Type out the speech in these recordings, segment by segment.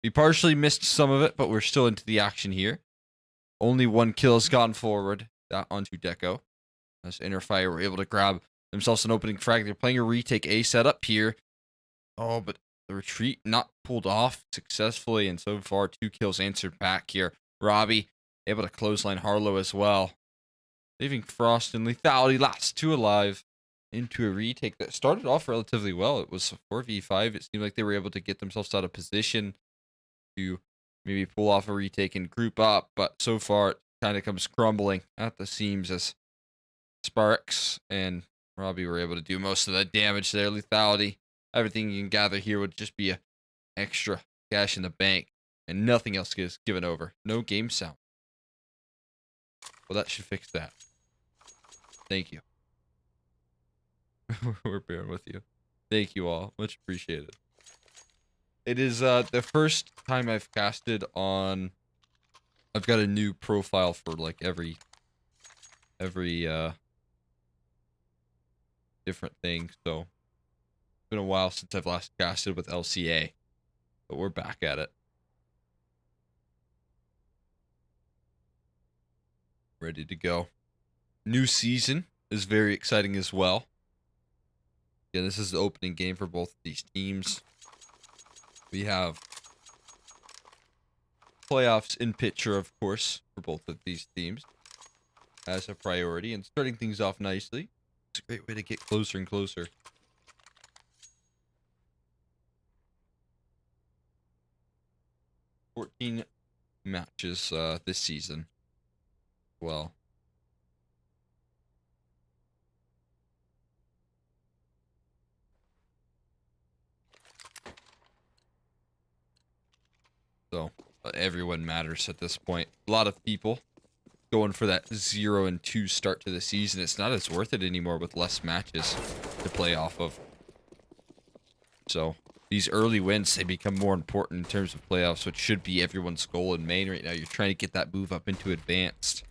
We partially missed some of it, but we're still into the action here. Only one kill has gone forward. That onto Deco. As Interfire were able to grab themselves an opening frag. They're playing a retake A setup here. Oh, but the retreat not pulled off successfully. And so far, 2 kills answered back here. Robbie able to clothesline Harlow as well. Leaving Frost and Lethality, last 2 alive, into a retake that started off relatively well. It was a 4v5. It seemed like they were able to get themselves out of position to maybe pull off a retake and group up, but so far it kind of comes crumbling at the seams as Sparks and Robbie were able to do most of the damage there. Lethality, everything you can gather here would just be a extra cash in the bank, and nothing else gets given over. No game sound. Well, that should fix that. Thank you. We're bearing with you. Thank you all. Much appreciated. It is the first time I've casted on. I've got a new profile for like every different thing. So it's been a while since I've last casted with LCA, but we're back at it. Ready to go. New season is very exciting as well. Yeah, this is the opening game for both of these teams. We have playoffs in picture, of course, for both of these teams as a priority, and starting things off nicely. It's a great way to get closer and closer. "14 matches this season. Well, so everyone matters at this point. A lot of people going for that 0-2 start to the season. It's not as worth it anymore with less matches to play off of. So these early wins, they become more important in terms of playoffs, which should be everyone's goal in main right now. You're trying to get that move up into advanced.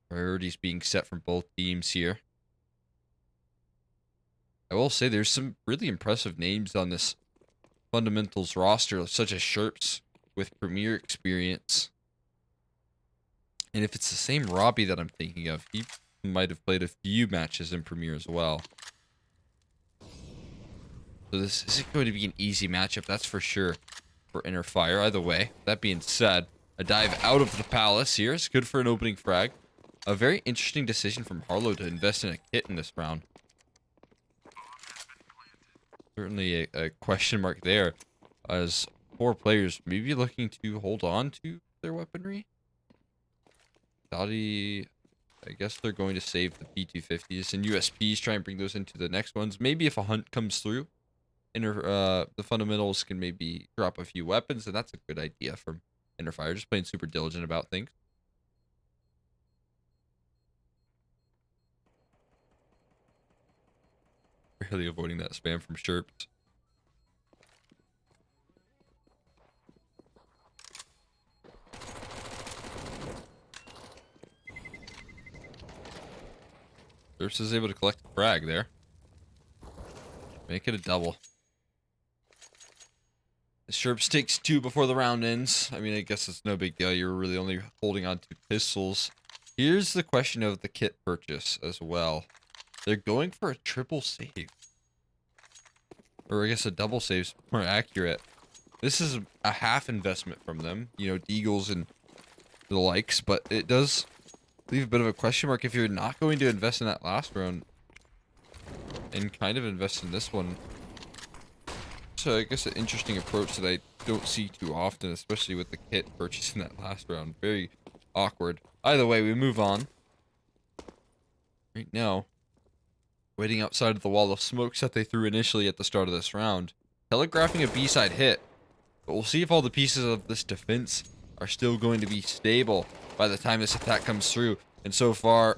Priorities being set from both teams here. I will say there's some really impressive names on this fundamentals roster, such as Sherps with Premier experience. And if it's the same Robbie that I'm thinking of, he might have played a few matches in Premier as well. So this isn't going to be an easy matchup, that's for sure, for Interfire. Either way, that being said, a dive out of the palace here is good for an opening frag. A very interesting decision from Harlow to invest in a kit in this round. Certainly a question mark there, as 4 players may be looking to hold on to their weaponry. Saudi, I guess they're going to save the P250s and USPs, try and bring those into the next ones. Maybe if a hunt comes through, the fundamentals can maybe drop a few weapons, and that's a good idea from Interfire. Just playing super diligent about things. Really avoiding that spam from Sherps. Sherps is able to collect the frag there. Make it a double. Sherps takes 2 before the round ends. I mean, I guess it's no big deal. You're really only holding on to pistols. Here's the question of the kit purchase as well. They're going for a triple save. Or I guess a double save's more accurate. This is a half investment from them. You know, Deagles and the likes. But it does leave a bit of a question mark if you're not going to invest in that last round. And kind of invest in this one. So I guess an interesting approach that I don't see too often, especially with the kit purchase in that last round. Very awkward. Either way, we move on. Right now, waiting outside of the wall of smokes that they threw initially at the start of this round. Telegraphing a B-side hit. But we'll see if all the pieces of this defense are still going to be stable by the time this attack comes through. And so far,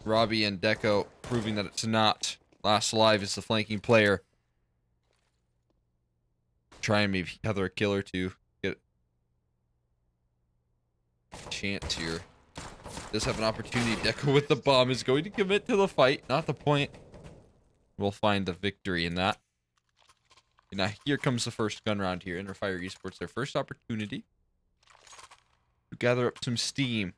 Robbie and Deco proving that it's not. Last alive is the flanking player. Try and maybe gather a kill or two. Get a chance here. Does have an opportunity. Deco with the bomb is going to commit to the fight. Not the point. We'll find the victory in that. Now here comes the first gun round here. Fire Esports, their first opportunity to gather up some steam.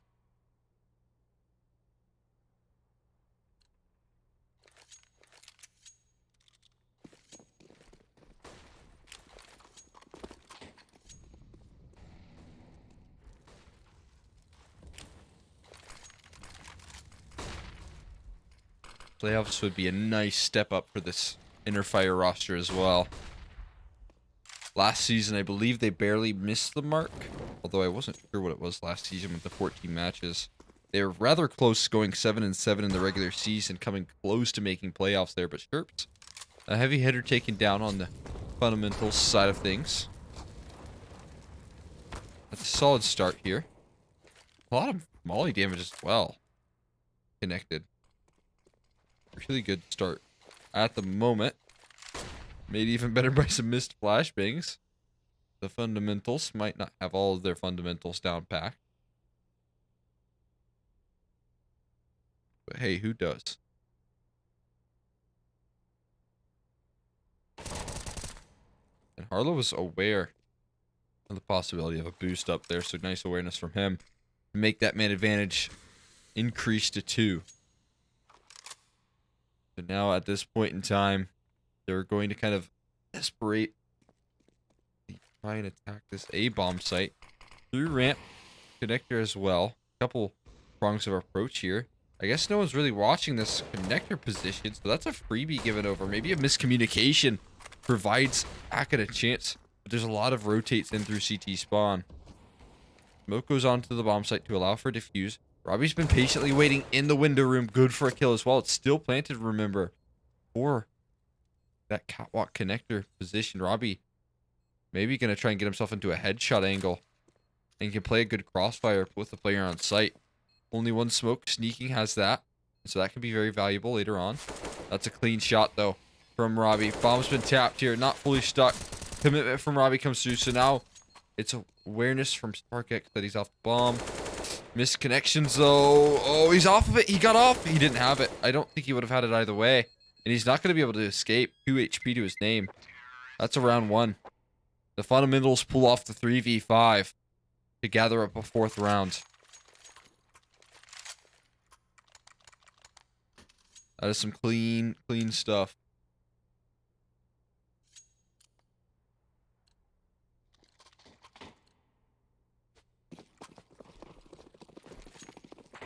Playoffs would be a nice step up for this Fire roster as well. Last season, I believe they barely missed the mark, although I wasn't sure what it was last season with the 14 matches. They were rather close, going 7-7 in the regular season, coming close to making playoffs there, but Sherps, a heavy hitter taken down on the fundamentals side of things. That's a solid start here. A lot of molly damage as well. Connected. Really good start at the moment. Made even better by some missed flashbangs. The fundamentals might not have all of their fundamentals down packed. But hey, who does? And Harlow was aware of the possibility of a boost up there, so nice awareness from him to make that man advantage increase to 2. But now at this point in time, they're going to kind of desperate try and attack this A-bomb site through ramp connector as well. Couple prongs of approach here. I guess no one's really watching this connector position, so that's a freebie given over. Maybe a miscommunication provides Hackett a chance, but there's a lot of rotates in through CT spawn. Smoke goes on to the bomb site to allow for defuse. Robbie's been patiently waiting in the window room. Good for a kill as well. It's still planted, remember, for that catwalk connector position. Robbie maybe going to try and get himself into a headshot angle and can play a good crossfire with the player on site. Only one smoke. Sneaking has that, so that can be very valuable later on. That's a clean shot, though, from Robbie. Bomb's been tapped here. Not fully stuck. Commitment from Robbie comes through, so now it's awareness from SparkX that he's off the bomb. Missed connections, though. Oh, he's off of it. He got off. He didn't have it. I don't think he would have had it either way. And he's not going to be able to escape. 2 HP to his name. That's a round 1. The fundamentals pull off the 3v5 to gather up a 4th round. That is some clean stuff.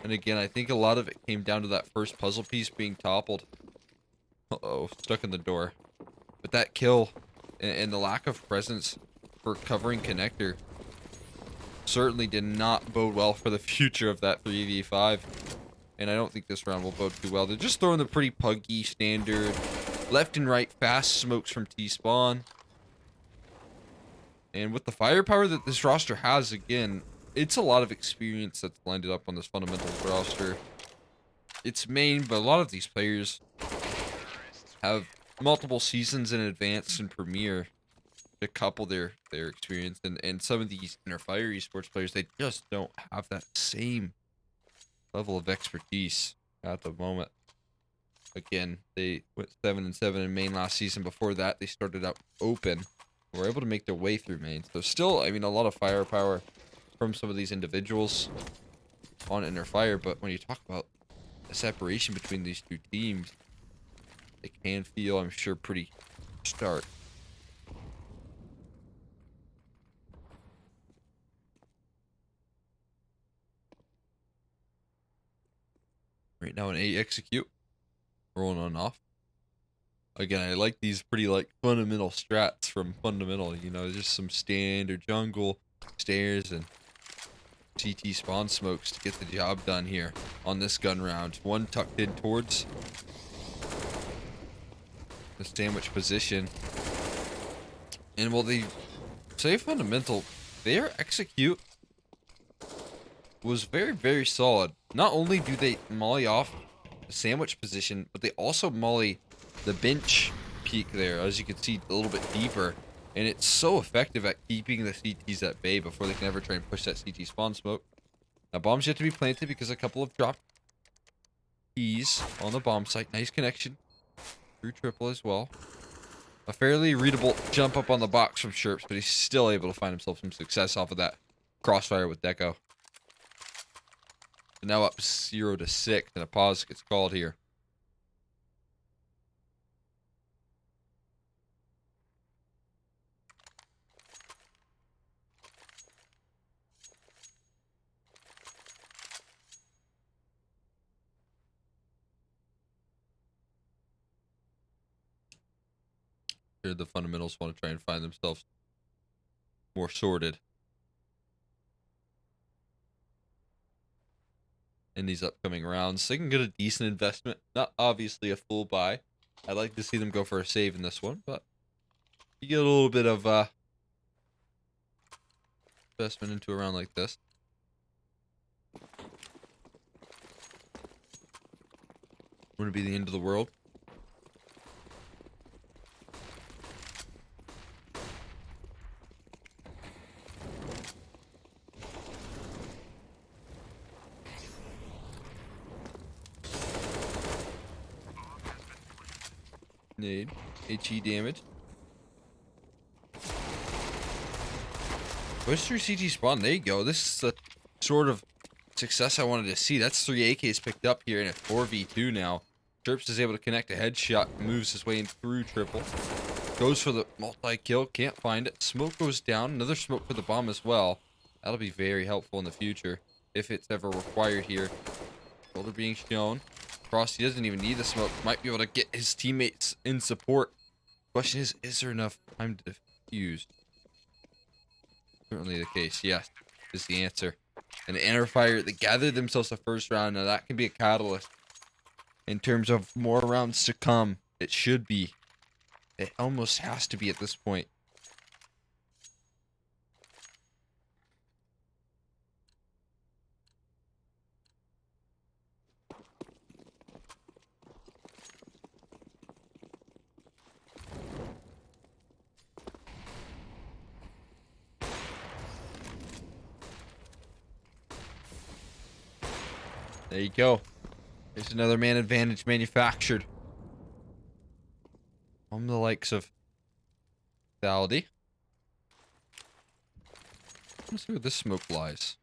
And again, I think a lot of it came down to that first puzzle piece being toppled. Uh-oh, stuck in the door. But that kill and the lack of presence for covering connector certainly did not bode well for the future of that 3v5. And I don't think this round will bode too well. They're just throwing the pretty puggy standard left and right fast smokes from T-spawn. And with the firepower that this roster has, again, it's a lot of experience that's blended up on this fundamentals roster. It's main, but a lot of these players have multiple seasons in advance in Premier to couple their experience. And some of these Fire Esports players, they just don't have that same level of expertise at the moment. Again, they went 7-7 in main last season. Before that, they started out open. Were able to make their way through main. So still, I mean, a lot of firepower from some of these individuals on Fire. But when you talk about the separation between these two teams, it can feel, I'm sure, pretty stark. Right now, an A execute. Rolling on off. Again, I like these pretty, fundamental strats from Fundamental. You know, just some standard jungle, stairs, and CT spawn smokes to get the job done here on this gun round. One tucked in towards the sandwich position. And while they say Fundamental, their execute was very, very solid. Not only do they molly off the sandwich position, but they also molly the bench peak there, as you can see, a little bit deeper. And it's so effective at keeping the CTs at bay before they can ever try and push that CT spawn smoke. Now, bombs yet to be planted because a couple of dropped keys on the bomb site. Nice connection through triple as well. A fairly readable jump up on the box from Sherps, but he's still able to find himself some success off of that crossfire with Deco. So now up 0-6, and a pause gets called here. Here the fundamentals want to try and find themselves more sorted in these upcoming rounds. They can get a decent investment, not obviously a full buy. I'd like to see them go for a save in this one, but you get a little bit of investment into a round like this. Wouldn't be the end of the world. Nade. HE damage. Push through CT spawn. There you go. This is the sort of success I wanted to see. That's 3 AKs picked up here in a 4v2 now. Sherps is able to connect a headshot. Moves his way in through triple. Goes for the multi-kill. Can't find it. Smoke goes down. Another smoke for the bomb as well. That'll be very helpful in the future if it's ever required here. Shoulder being shown. Frosty doesn't even need the smoke. Might be able to get his teammates in support. Question is there enough time to defuse? Certainly the case. Yes, is the answer. And Inner Fire, they gathered themselves the first round. Now that can be a catalyst in terms of more rounds to come. It should be. It almost has to be at this point. There you go. There's another man advantage manufactured. On the likes of Valdy. Let's see where this smoke lies.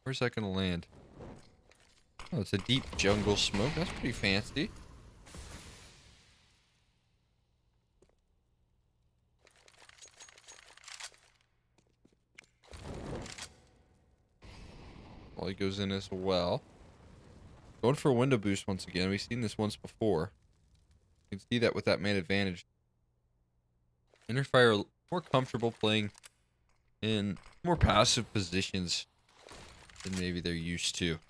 Where's that gonna land? Oh, it's a deep jungle smoke. That's pretty fancy. Well, he goes in as well. Going for a window boost once again. We've seen this once before. You can see that with that man advantage. Inner Fire more comfortable playing in more passive positions than maybe they're used to.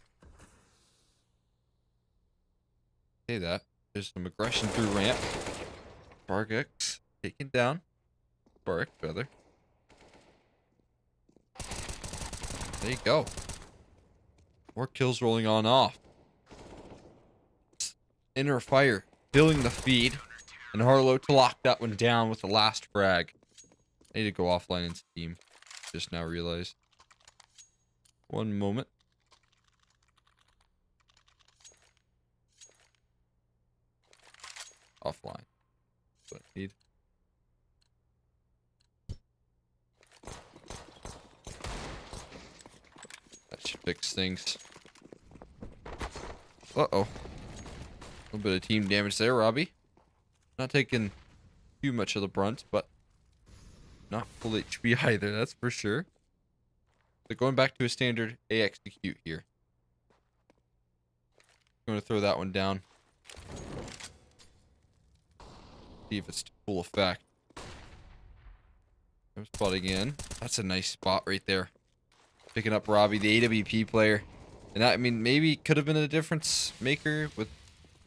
Say that. There's some aggression through ramp. Spark taken down. Spark, rather. There you go. More kills rolling on off. Inner Fire filling the feed. And Harlow to lock that one down with the last frag. I need to go offline in Steam. Just now realized. One moment. Offline. That's what I need. That should fix things. Uh-oh. A little bit of team damage there, Robbie. Not taking too much of the brunt, but not full HP either, that's for sure. So going back to a standard A execute here. I'm going to throw that one down. See if it's to full effect. I'm spotting in. That's a nice spot right there. Picking up Robbie, the AWP player. And that, I mean, maybe could have been a difference maker with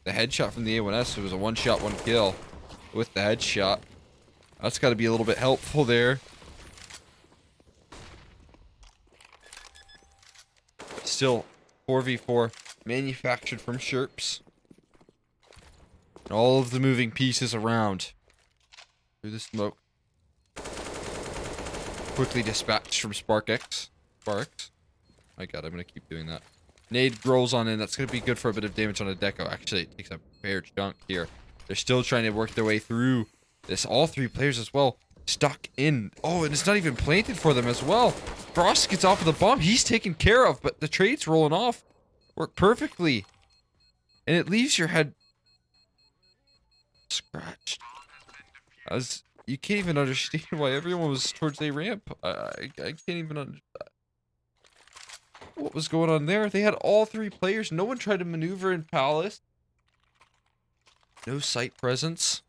the headshot from the A1S. It was a one-shot, one kill with the headshot. That's got to be a little bit helpful there. Still, 4v4 manufactured from Sherps. And all of the moving pieces around. Through the smoke. Quickly dispatched from Sparks. My god, I'm going to keep doing that. Nade rolls on in. That's going to be good for a bit of damage on a deco. Actually, it takes a fair chunk here. They're still trying to work their way through This all three players as well stuck in. Oh, and it's not even planted for them as well. Frost gets off of the bomb. He's taken care of, but the trade's rolling off. Work perfectly. And it leaves your head scratched. As you can't even understand why everyone was towards a ramp. I can't even understand what was going on there. They had all three players. No one tried to maneuver in Palace. No site presence.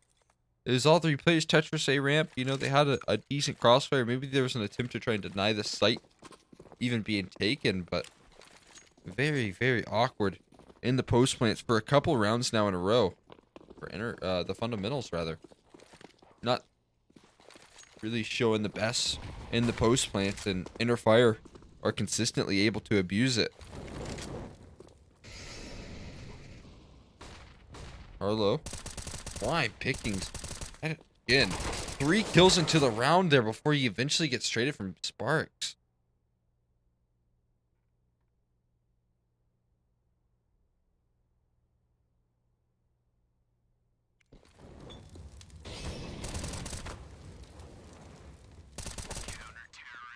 It was all three players. Tetris A ramp. You know, they had a decent crossfire. Maybe there was an attempt to try and deny the site even being taken, but very, very awkward in the post plants for a couple rounds now in a row. For the fundamentals, rather. Not really showing the best in the post plants, and Inner Fire are consistently able to abuse it. Arlo. Why pickings? And again, 3 kills into the round there before he eventually gets traded from Sparks.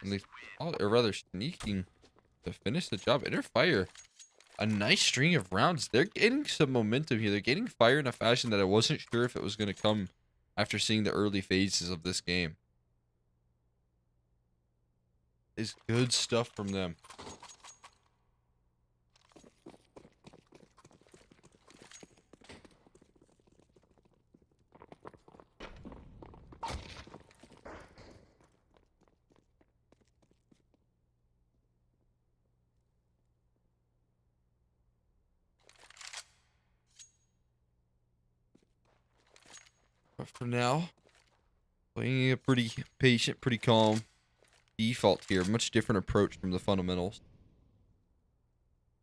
And they, or rather, sneaking to finish the job. Inner Fire, a nice string of rounds. They're getting some momentum here. They're getting fire in a fashion that I wasn't sure if it was going to come after seeing the early phases of this game. It's good stuff from them. But for now, playing a pretty patient, pretty calm default here. Much different approach from the fundamentals.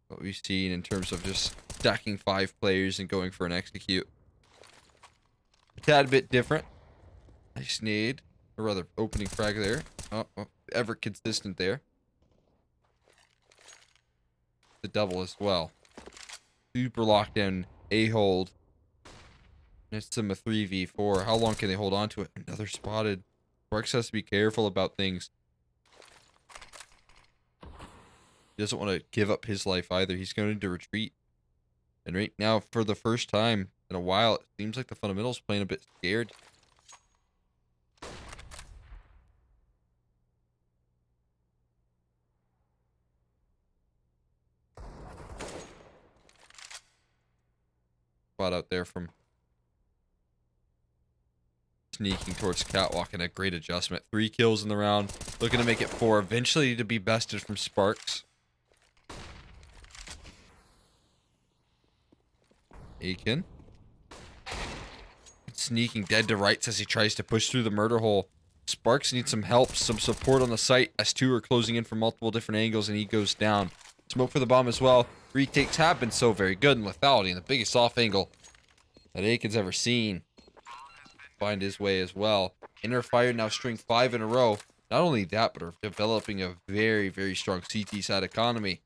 What we've seen in terms of just stacking 5 players and going for an execute. A tad bit different. Nice nade. Or rather, opening frag there. Oh, ever consistent there. The double as well. Super lockdown. A-hold. It's them a 3v4. How long can they hold on to it? Another spotted. Sparks has to be careful about things. He doesn't want to give up his life either. He's going to retreat. And right now, for the first time in a while, it seems like the fundamentals playing a bit scared. Spot out there from sneaking towards Catwalk, and a great adjustment. 3 kills in the round. Looking to make it 4. Eventually to be bested from Sparks. Aiken. Sneaking dead to rights as he tries to push through the murder hole. Sparks needs some help, some support on the site as 2 are closing in from multiple different angles, and he goes down. Smoke for the bomb as well. Retakes have been so very good in lethality, and the biggest off angle that Aiken's ever seen. Find his way as well. Inner Fire now string 5 in a row. Not only that, but are developing a very, very strong CT side economy.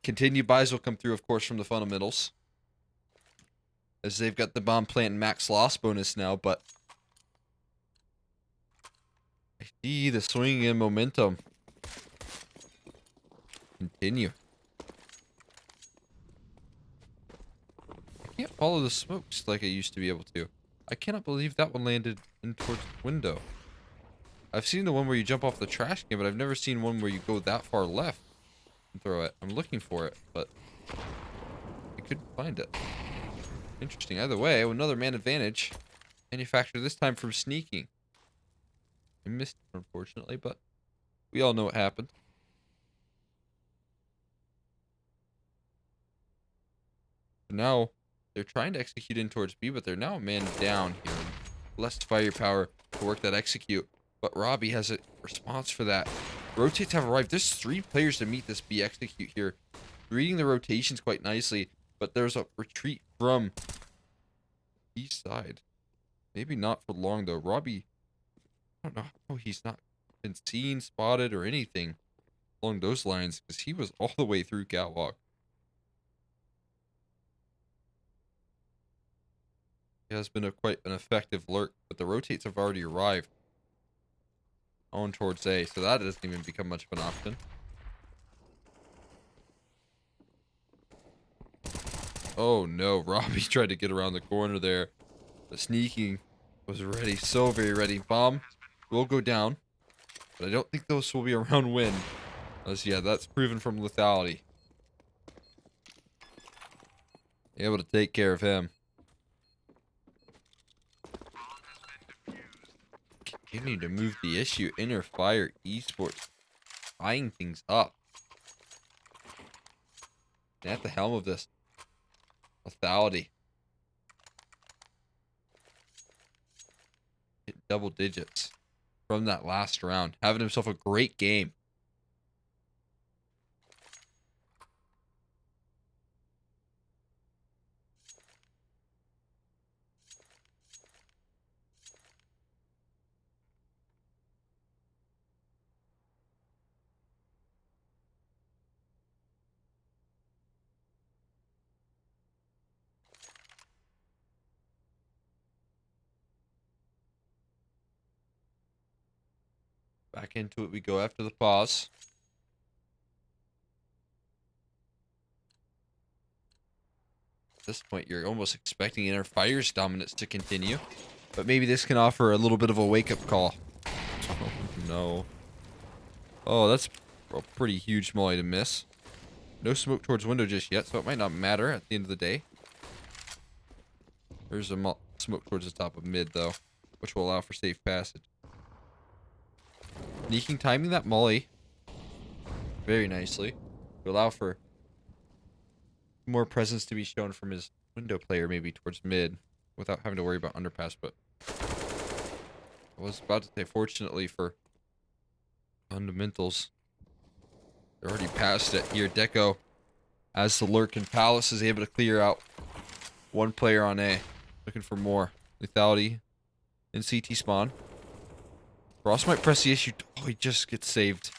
Continued buys will come through, of course, from the fundamentals, as they've got the bomb plant and max loss bonus now, but I see the swing and momentum continue. I can't follow the smokes like I used to be able to. I cannot believe that one landed in towards the window. I've seen the one where you jump off the trash can, but I've never seen one where you go that far left and throw it. I'm looking for it, but I couldn't find it. Interesting. Either way, another man advantage. Manufactured this time from sneaking. I missed it, unfortunately, but we all know what happened. Now, they're trying to execute in towards B, but they're now a man down here. Less firepower to work that execute. But Robbie has a response for that. Rotates have arrived. There's 3 players to meet this B execute here. Reading the rotations quite nicely, but there's a retreat from east side. Maybe not for long, though. Robbie, I don't know how he's not been seen, spotted, or anything along those lines, because he was all the way through Catwalk. has been quite an effective lurk, but the rotates have already arrived on towards A, so that doesn't even become much of an option. Oh no, Robbie tried to get around the corner there. The sneaking was ready, so very ready. Bomb will go down, but I don't think those will be a round win. As yeah, that's proven from lethality. Able to take care of him. Continue to move the issue. Inner Fire Esports eyeing things up. And at the helm of this, lethality. Hit double digits from that last round. Having himself a great game. Back into it we go after the pause. At this point, you're almost expecting Inner Fire's dominance to continue. But maybe this can offer a little bit of a wake-up call. Oh, no. Oh, that's a pretty huge molly to miss. No smoke towards window just yet, so it might not matter at the end of the day. There's a smoke towards the top of mid, though, which will allow for safe passage. Sneaking, timing that molly very nicely to allow for more presence to be shown from his window player, maybe towards mid, without having to worry about underpass. But I was about to say, fortunately for fundamentals, they're already past it here. Deco, as the lurk in Palace, is able to clear out one player on A. Looking for more. Lethality in CT spawn. Ross might press the issue. Oh, he just gets saved.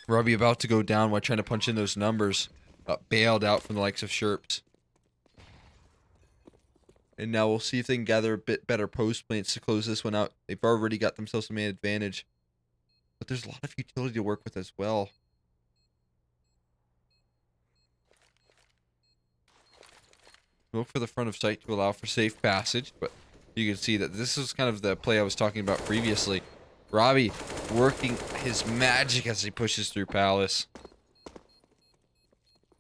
Robbie about to go down while trying to punch in those numbers. Got bailed out from the likes of Sherps. And now we'll see if they can gather a bit better post plants to close this one out. They've already got themselves a man advantage. But there's a lot of utility to work with as well. Smoke for the front of site to allow for safe passage, but you can see that this is kind of the play I was talking about previously. Robbie working his magic as he pushes through Palace.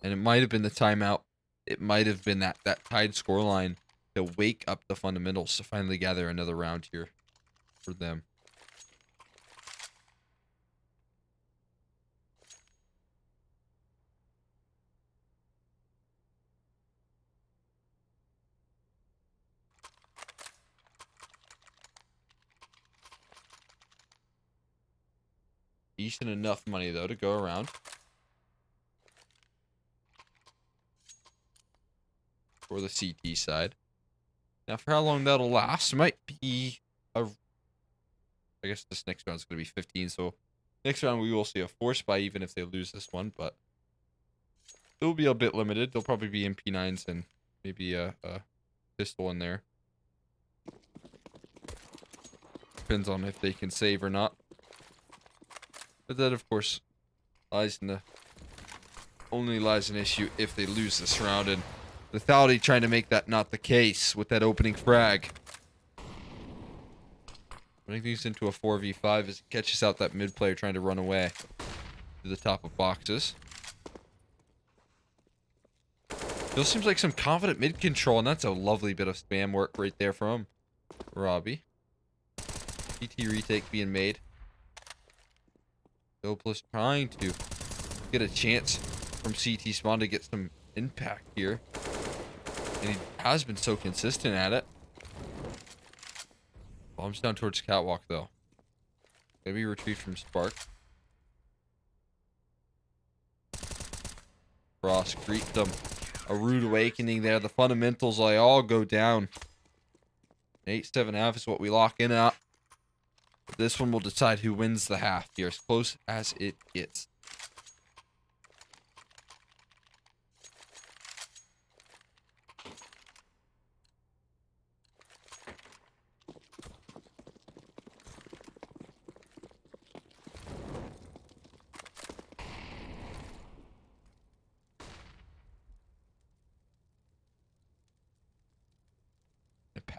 And it might have been the timeout. It might have been that tied scoreline to wake up the fundamentals to finally gather another round here for them. Decent enough money, though, to go around. For the CT side. Now, for how long that'll last, it might be a... I guess this next round's going to be 15, so next round we will see a force buy even if they lose this one, but it will be a bit limited. There'll probably be MP9s and maybe a pistol in there. Depends on if they can save or not. But that, of course, only lies an issue if they lose this round, and lethality trying to make that not the case with that opening frag. Running things into a 4v5 as it catches out that mid player trying to run away to the top of boxes. Still seems like some confident mid control, and that's a lovely bit of spam work right there from Robbie. CT retake being made. Dopless trying to get a chance from CT spawn to get some impact here. And he has been so consistent at it. Bombs down towards Catwalk, though. Maybe retrieved from Spark. Frost greets them. A rude awakening there. The fundamentals, they all go down. 8-7 half is what we lock in at. But this one will decide who wins the half here, as close as it gets.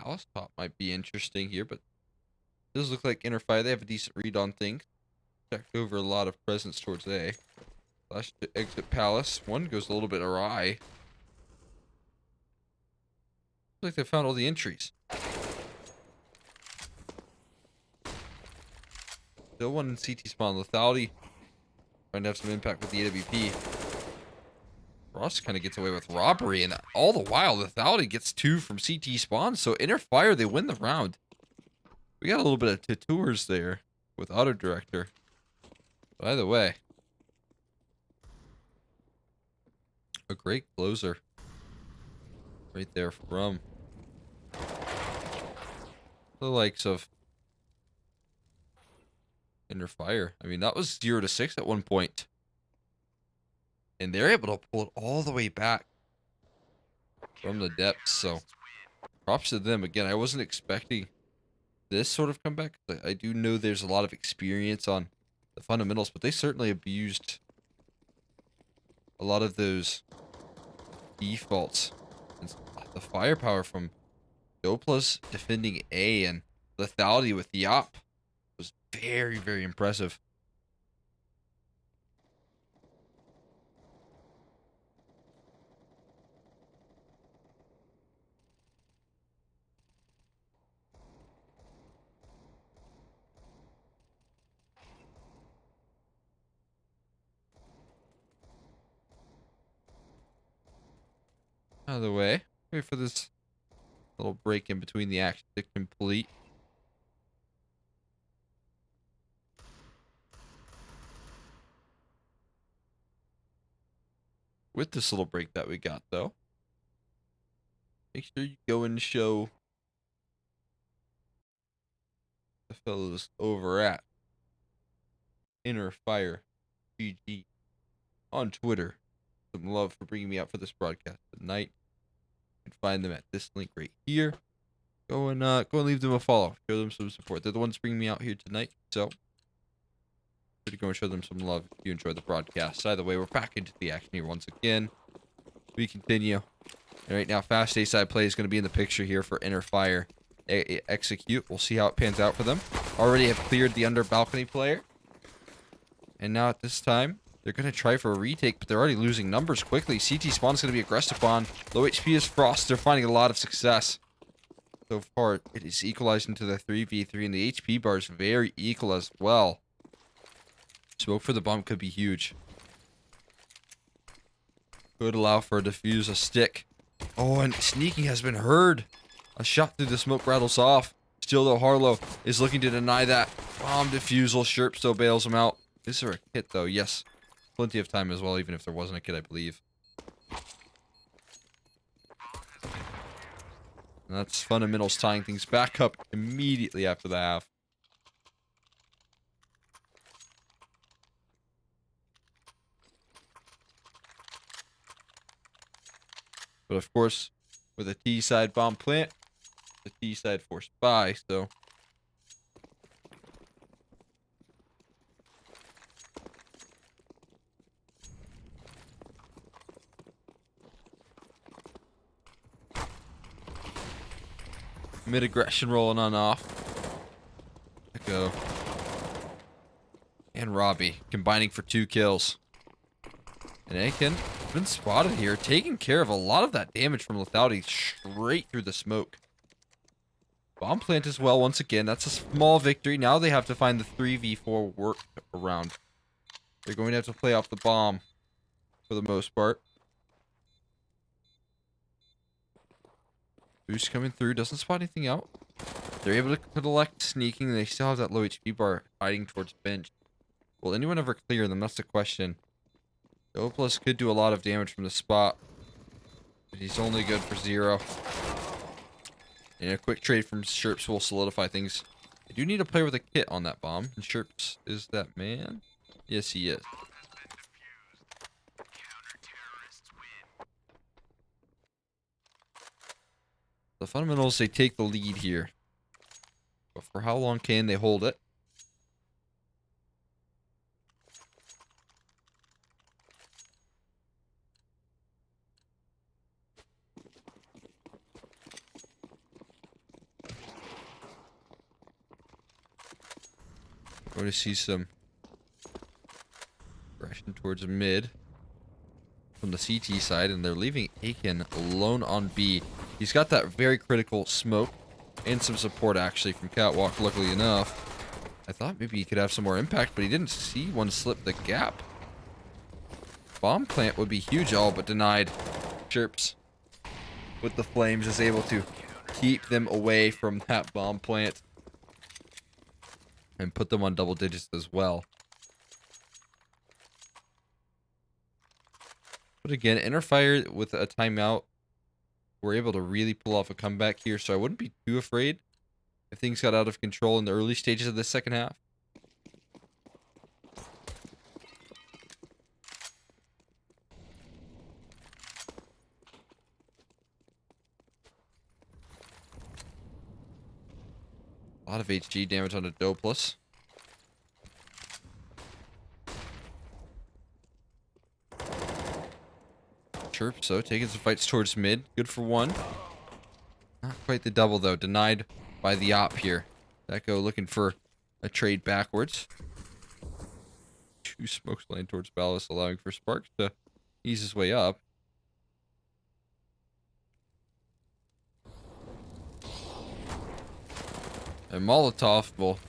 Palace top might be interesting here, but it does look like Inner Fire. They have a decent read on things. Checked over a lot of presence towards A. Flash to exit Palace. One goes a little bit awry. Looks like they found all the entries. Still one in CT spawn. Lethality trying to have some impact with the AWP. Ross kind of gets away with robbery, and all the while, Lethality gets 2 from CT spawn. So Inner Fire, they win the round. We got a little bit of tours there with Auto Director. But either way, a great closer right there from the likes of Inner Fire. I mean, that was 0-6 at one point. And they're able to pull it all the way back from the depths. So props to them. Again, I wasn't expecting this sort of comeback. I do know there's a lot of experience on the fundamentals, but they certainly abused a lot of those defaults. And the firepower from Dopla's defending A and Lethality with Yop was very, very impressive. Out of the way, wait for this little break in between the action to complete. With this little break that we got, though, make sure you go and show the fellows over at Inner Fire GG on Twitter some love for bringing me out for this broadcast tonight. You can find them at this link right here. Go and leave them a follow. Show them some support. They're the ones bringing me out here tonight, so to go and show them some love if you enjoyed the broadcast. Either way, we're back into the action here once again. We continue. And right now, fast A side play is going to be in the picture here for Inner Fire. Execute. We'll see how it pans out for them. Already have cleared the under balcony player. And now at this time, they're going to try for a retake, but they're already losing numbers quickly. CT spawn is going to be aggressive on. Low HP is Frost. They're finding a lot of success. So far, it is equalized into the 3v3, and the HP bar is very equal as well. Smoke for the bomb could be huge. Could allow for a defuse, a stick. Oh, and sneaking has been heard. A shot through the smoke rattles off. Still, though, Harlow is looking to deny that. Bomb defusal. Sherp still bails him out. Is there a kit, though? Yes. Plenty of time as well, even if there wasn't a kit, I believe. And that's fundamentals tying things back up immediately after the half. But of course, with a T-side bomb plant, the T-side forced buy, so mid aggression rolling on off. Echo and Robbie combining for 2 kills. And Aiken been spotted here, taking care of a lot of that damage from Lethality straight through the smoke. Bomb plant as well, once again. That's a small victory. Now they have to find the 3v4 work around. They're going to have to play off the bomb for the most part. Boost coming through, doesn't spot anything out. They're able to collect sneaking. They still have that low HP bar hiding towards bench. Will anyone ever clear them? That's the question. The O+ could do a lot of damage from the spot, but he's only good for 0. And a quick trade from Sherps will solidify things. I do need a player with a kit on that bomb. And Sherps is that man? Yes, he is. The fundamentals, they take the lead here. But for how long can they hold it? Going to see some aggression towards mid from the CT side, and they're leaving Aiken alone on B. He's got that very critical smoke and some support actually from Catwalk, luckily enough. I thought maybe he could have some more impact, but he didn't see one slip the gap. Bomb plant would be huge, all but denied. Chirps with the flames is able to keep them away from that bomb plant and put them on double digits as well. But again, Interfire with a timeout, we're able to really pull off a comeback here, so I wouldn't be too afraid if things got out of control in the early stages of the second half. A lot of HG damage on a Doplus. Chirp, so taking some fights towards mid. Good for one. Not quite the double, though. Denied by the op here. Echo looking for a trade backwards. Two smokes laying towards Ballast, allowing for Sparks to ease his way up. And Molotov, well,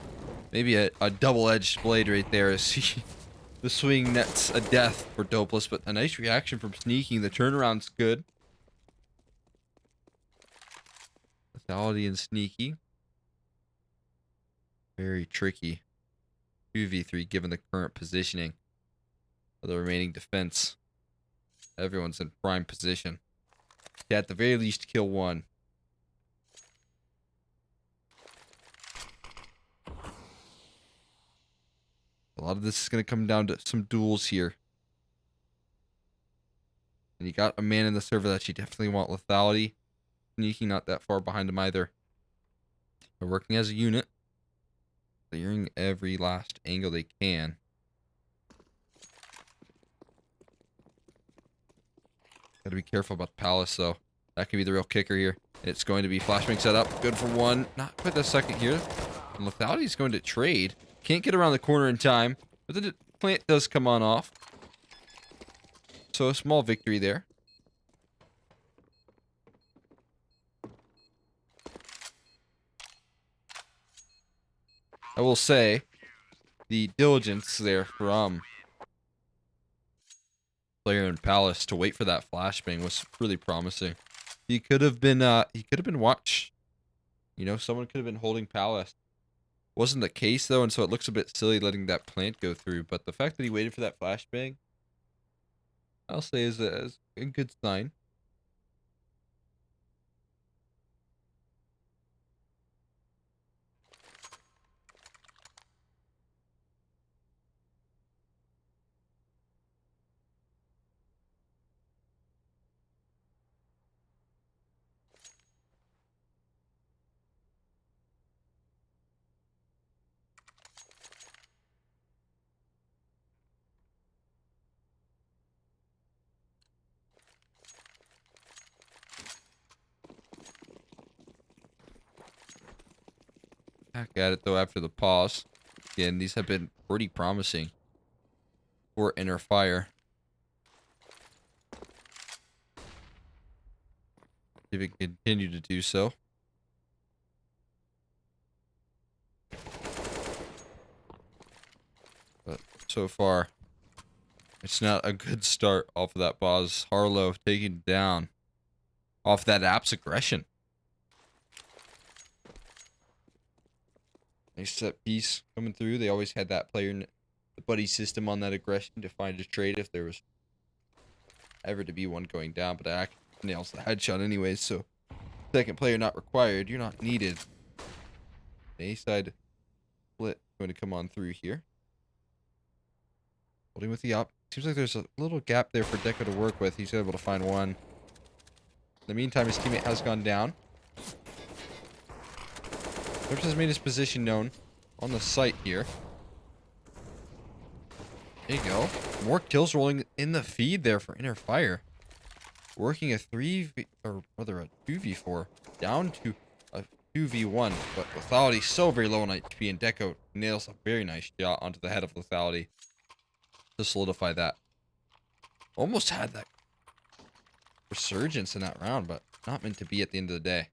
maybe a double-edged blade right there as he, the swing nets a death for Dopless, but a nice reaction from Sneaking. The turnaround's good. Lethality and Sneaky. Very tricky. 2v3 given the current positioning of the remaining defense. Everyone's in prime position. Yeah, at the very least, kill one. A lot of this is going to come down to some duels here. And you got a man in the server that you definitely want lethality. Sneaking not that far behind him either. They're working as a unit. Clearing every last angle they can. Gotta be careful about the Palace though. That could be the real kicker here. It's going to be flashbang set up. Good for one. Not quite the second here. And lethality is going to trade. Can't get around the corner in time, but the plant does come on off. So a small victory there. I will say, the diligence there from player in Palace to wait for that flashbang was really promising. He could have been watched. You know, someone could have been holding Palace. Wasn't the case though, and so it looks a bit silly letting that plant go through. But the fact that he waited for that flashbang, I'll say is a good sign. Back at it though after the pause. Again, these have been pretty promising for Inner Fire. If it continue to do so. But so far, it's not a good start off of that pause. Harlow taken down off that app's aggression. Nice set piece coming through. They always had that player in the buddy system on that aggression to find a trade if there was ever to be one going down. But that nails the headshot anyways. So second player not required. You're not needed. The A-side split going to come on through here. Holding with the op. Seems like there's a little gap there for Deco to work with. He's able to find one. In the meantime, his teammate has gone down. Rips has made his position known on the site here. There you go. More kills rolling in the feed there for Inner Fire. Working a 2v4 down to a 2v1, but Lethality so very low on HP, and Deco nails a very nice shot onto the head of Lethality to solidify that. Almost had that resurgence in that round, but not meant to be at the end of the day.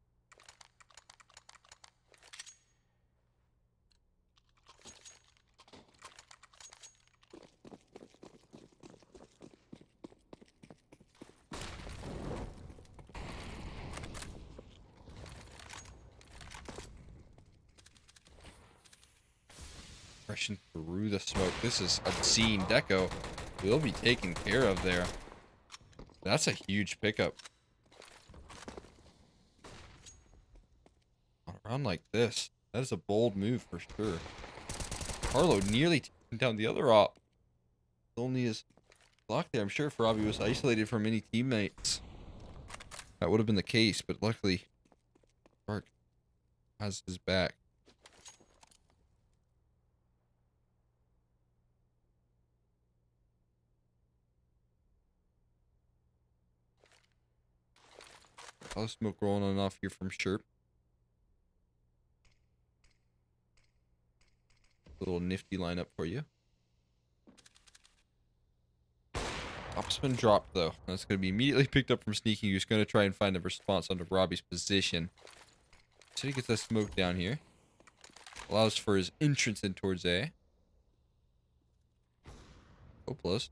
Rushing through the smoke. This is obscene. Deco will be taken care of there. That's a huge pickup. On a round like this, that is a bold move for sure. Carlo nearly taking down the other op. Only his block there. I'm sure if Robbie was isolated from any teammates, that would have been the case, but luckily, Spark has his back. A lot of smoke rolling on and off here from Sherp. Little nifty lineup for you. Op's been dropped though. That's going to be immediately picked up from Sneaking, who's going to try and find a response onto Robbie's position. So he gets that smoke down here. Allows for his entrance in towards A. Hopeless.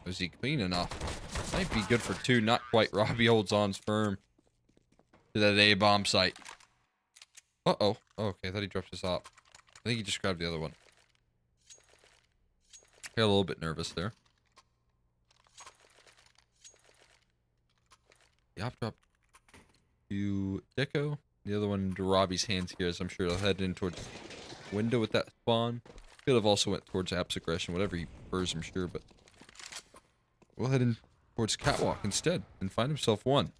Was he clean enough? Might be good for 2. Not quite. Robbie holds on firm to that A bomb site. Uh-oh. Oh, okay. I thought he dropped his op. I think he just grabbed the other one. Got a little bit nervous there. The op drop to Deco. The other one into Robbie's hands here, as I'm sure he'll head in towards window with that spawn. Could have also went towards App's aggression, whatever he prefers, I'm sure, but we'll head in towards Catwalk instead and find himself one.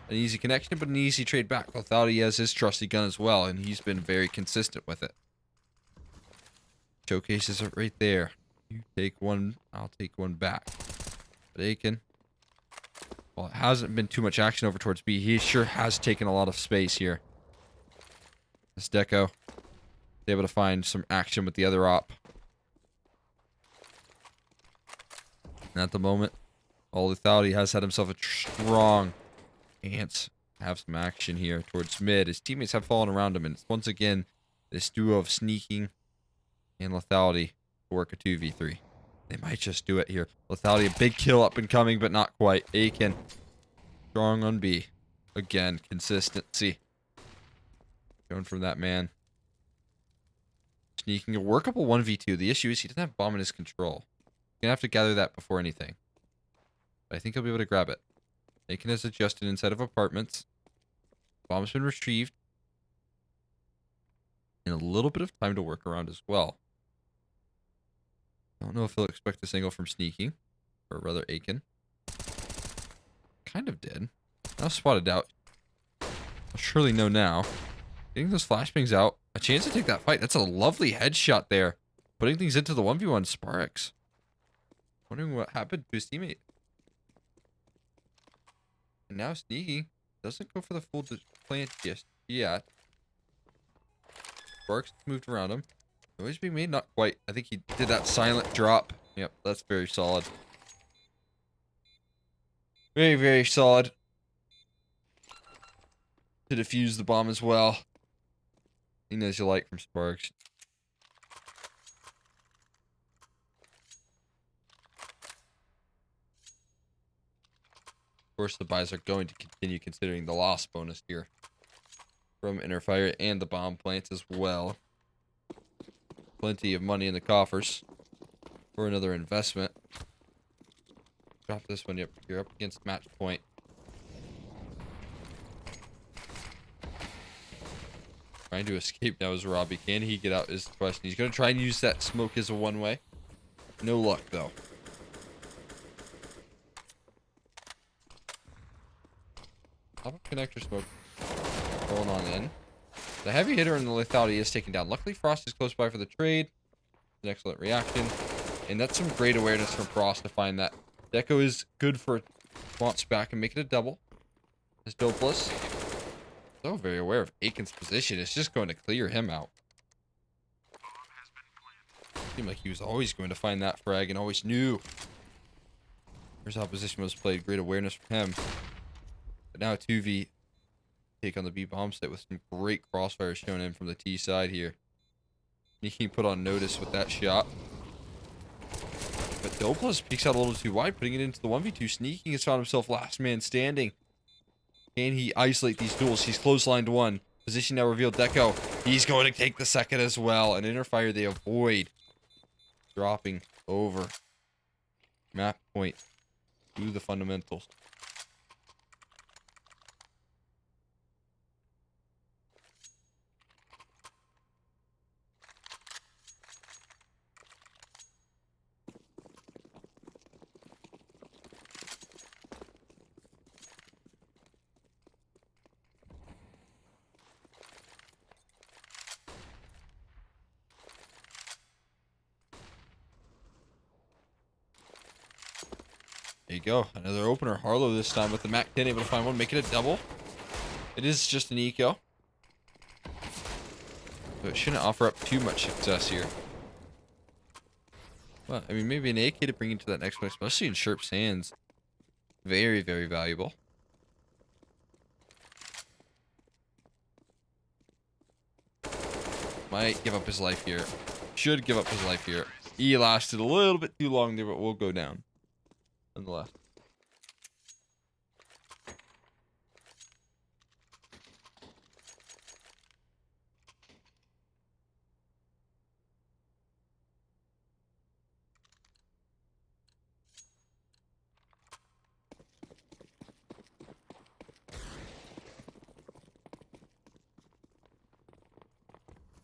An easy connection, but an easy trade back. Lethality has his trusty gun as well, and he's been very consistent with it. Showcases it right there. You take one, I'll take one back. But Aiken, well, it hasn't been too much action over towards B. He sure has taken a lot of space here. This Deco is able to find some action with the other op. And at the moment, all Lethality has had himself a strong chance to have some action here towards mid. His teammates have fallen around him, and it's once again this duo of Sneaking and Lethality to work a 2v3. They might just do it here. Lethality, a big kill up and coming, but not quite. Aiken, strong on B. Again, consistency. Going from that man. Sneaking, a workable 1v2. The issue is he doesn't have bomb in his control. He's going to have to gather that before anything. But I think he'll be able to grab it. Aiken has adjusted inside of apartments. Bomb's been retrieved. And a little bit of time to work around as well. I don't know if he'll expect this angle from Sneaking. Or rather Aiken. Kind of did. Now spotted out. I'll surely know now. Getting those flashbangs out. A chance to take that fight. That's a lovely headshot there. Putting things into the 1v1 Sparks. Wondering what happened to his teammate. And now Sneaking doesn't go for the full plant just yet. Sparks moved around him. Noise being made? Not quite. I think he did that silent drop. Yep, that's very solid. Very, very solid. To defuse the bomb as well. He knows you like from Sparks. Of course, the buys are going to continue considering the loss bonus here from Interfire and the bomb plants as well. Plenty of money in the coffers for another investment. Drop this one. Yep, you're up against match point. Trying to escape now is Robbie. Can he get out is the question. He's going to try and use that smoke as a one-way. No luck, though. Top of connector smoke rolling on in. The heavy hitter in the Lethality is taken down. Luckily, Frost is close by for the trade. An excellent reaction. And that's some great awareness from Frost to find that. Deco is good for response back and make it a double. It's dopeless. So very aware of Aiken's position. It's just going to clear him out. Seemed like he was always going to find that frag and always knew. His opposition was played. Great awareness from him. But now 2v take on the B bomb site with some great crossfire shown in from the T side here. He can put on notice with that shot. But Douglas peeks out a little too wide, putting it into the 1v2. Sneaking has found himself last man standing. Can he isolate these duels? He's clotheslined one. Position now revealed. Deco. He's going to take the second as well. An inner fire they avoid. Dropping over. Map point. To the fundamentals. There you go. Another opener. Harlow this time with the Mac 10 able to find one, make it a double. It is just an eco. But it shouldn't offer up too much success here. Well, I mean, maybe an AK to bring into that next one, especially in Sherp's hands. Very, very valuable. Might give up his life here. Should give up his life here. He lasted a little bit too long there, but we'll go down. Nonetheless.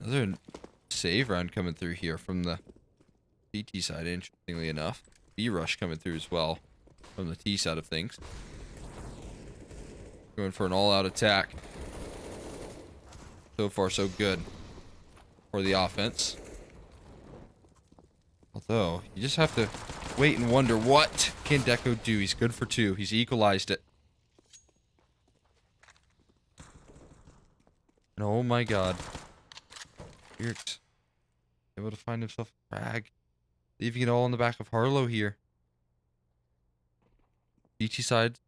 Another save round coming through here from the PT side, interestingly enough. B rush coming through as well from the T side of things. Going for an all-out attack. So far, so good for the offense. Although, you just have to wait and wonder, what can Deco do? He's good for 2. He's equalized it. And oh my god. Yerks. Able to find himself a frag. Leaving it all on the back of Harlow here. BT side.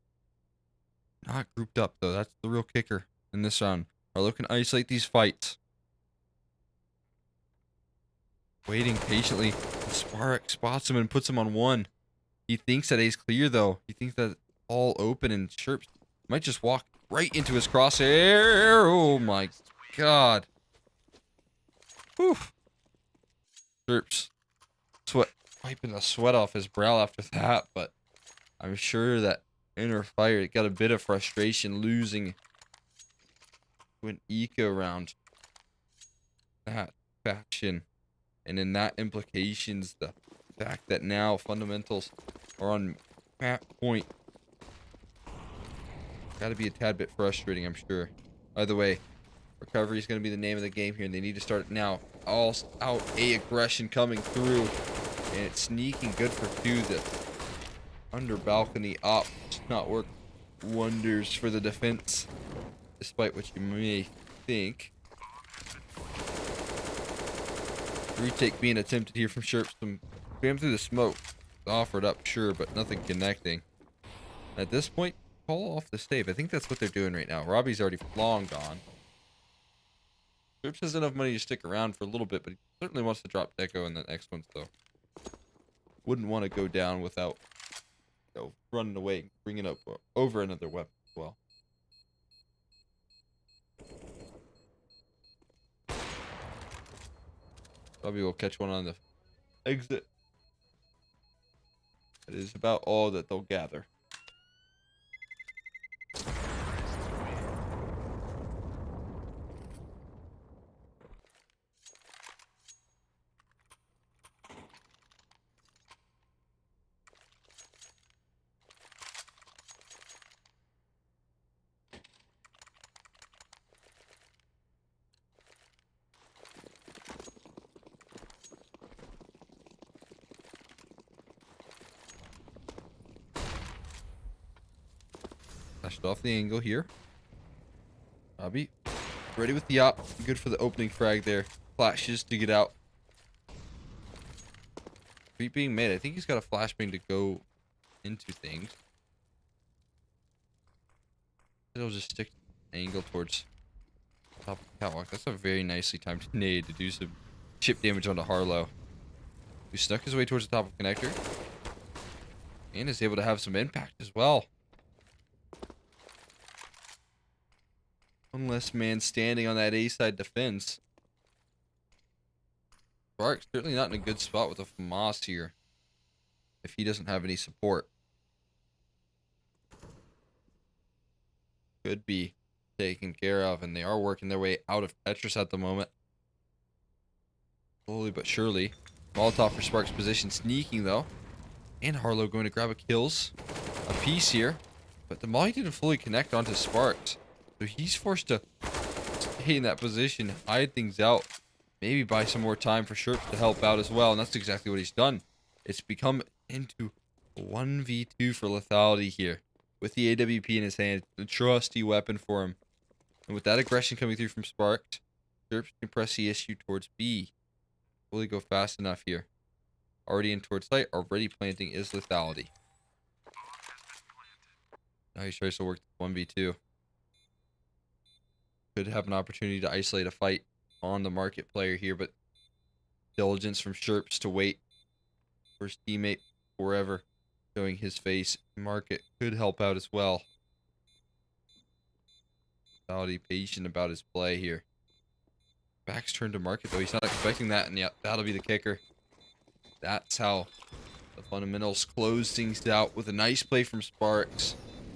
Not grouped up, though. That's the real kicker in this round. Harlow can isolate these fights. Waiting patiently. Spark spots him and puts him on 1. He thinks that A's clear, though. He thinks that all open, and Sherps might just walk right into his crosshair. Oh my god. Whew. Sherps. Wiping the sweat off his brow after that, but I'm sure that inner fire got a bit of frustration losing to an eco round. That faction. And in that implications, the fact that now fundamentals are on map point. Gotta be a tad bit frustrating, I'm sure. Either way, recovery is going to be the name of the game here, and they need to start it now. All out A aggression coming through. And it's sneaking good for 2. The under balcony op does not work wonders for the defense, despite what you may think. Retake being attempted here from Sherp. Some spam through the smoke. Offered up, sure, but nothing connecting. At this point, call off the save. I think that's what they're doing right now. Robbie's already long gone. Sherp has enough money to stick around for a little bit, but he certainly wants to drop Deco in the next one, so wouldn't want to go down without, you know, running away and bringing up over another weapon as well. Probably will catch one on the exit. That is about all that they'll gather. Flashed off the angle here. I'll be ready with the op. Good for the opening frag there. Flashes to get out. Creep being made. I think he's got a flashbang to go into things. It'll just stick angle towards the top of the catwalk. That's a very nicely timed nade to do some chip damage onto Harlow, who snuck his way towards the top of connector and is able to have some impact as well. One less man standing on that A side defense. Sparks certainly not in a good spot with a FAMAS here if he doesn't have any support. Could be taken care of, and they are working their way out of Tetris at the moment. Slowly but surely. Molotov for Sparks' position, sneaking though. And Harlow going to grab a kills. A piece here. But the molly didn't fully connect onto Sparks. So he's forced to stay in that position, hide things out. Maybe buy some more time for Sherp to help out as well. And that's exactly what he's done. It's become into 1v2 for lethality here. With the AWP in his hand, a trusty weapon for him. And with that aggression coming through from Sparks, Sherp can press the issue towards B. Will he go fast enough here? Already in towards site, already planting is lethality. Now he tries to work 1v2. Could have an opportunity to isolate a fight on the market player here, but diligence from Sherps to wait for his teammate forever. Showing his face. Market could help out as well. Lethality patient about his play here. Back's turned to market though. He's not expecting that, and yeah, that'll be the kicker. That's how the fundamentals close things out with a nice play from Sparks.